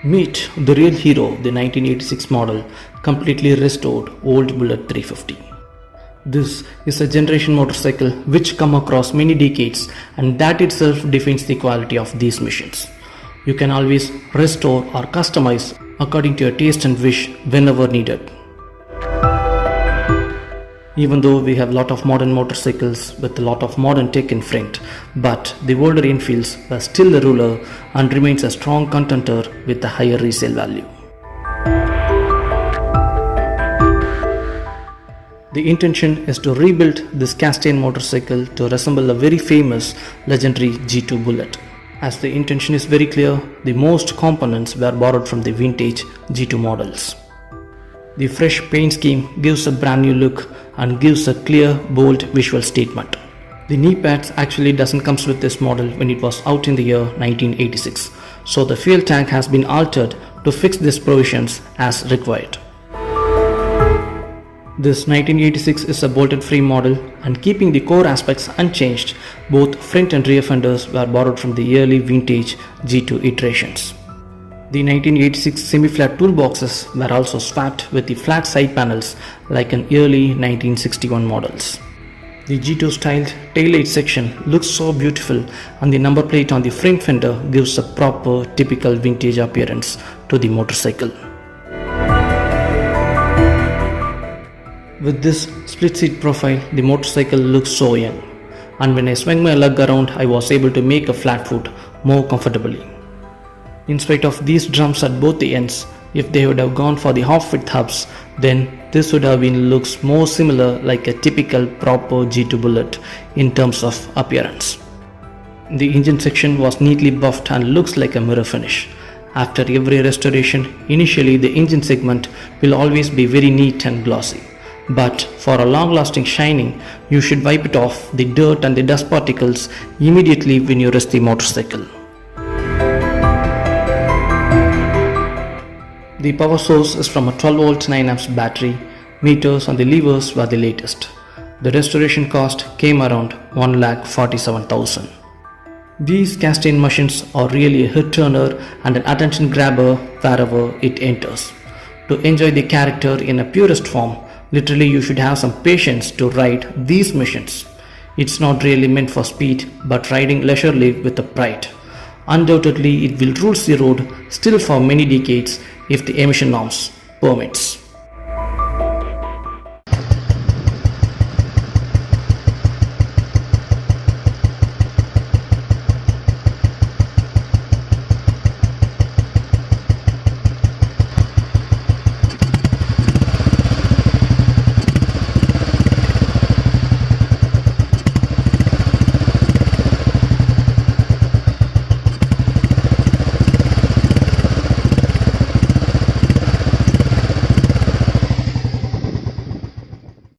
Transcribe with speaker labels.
Speaker 1: Meet the real hero, the 1986 model, completely restored old Bullet 350. This is a generation motorcycle which come across many decades, and that itself defines the quality of these machines. You can always restore or customize according to your taste and wish whenever needed. Even though we have a lot of modern motorcycles with a lot of modern tech in front, but the older Enfields were still the ruler and remains a strong contender with a higher resale value. The intention is to rebuild this Castaigne motorcycle to resemble a very famous legendary G2 Bullet. As the intention is very clear, the most components were borrowed from the vintage G2 models. The fresh paint scheme gives a brand new look and gives a clear, bold visual statement. The knee pads actually doesn't come with this model when it was out in the year 1986, so the fuel tank has been altered to fix these provisions as required. This 1986 is a bolted free model, and keeping the core aspects unchanged, both front and rear fenders were borrowed from the early vintage G2 iterations. The 1986 semi-flat toolboxes were also swapped with the flat side panels like an early 1961 models. The G2 styled taillight section looks so beautiful, and the number plate on the front fender gives a proper typical vintage appearance to the motorcycle. With this split seat profile, the motorcycle looks so young, and when I swung my leg around, I was able to make a flat foot more comfortably. In spite of these drums at both the ends, if they would have gone for the half-width hubs, then this would have been looks more similar like a typical proper G2 Bullet in terms of appearance. The engine section was neatly buffed and looks like a mirror finish. After every restoration, initially the engine segment will always be very neat and glossy. But for a long-lasting shining, you should wipe it off the dirt and the dust particles immediately when you rest the motorcycle. The power source is from a 12-volt 9A battery. Meters on the levers were the latest. The restoration cost came around 1,47,000. These Castaigne machines are really a hit turner and an attention grabber wherever it enters. To enjoy the character in a purest form, literally you should have some patience to ride these machines. It's not really meant for speed, but riding leisurely with a pride. Undoubtedly, it will rule the road still for many decades if the emission norms permits.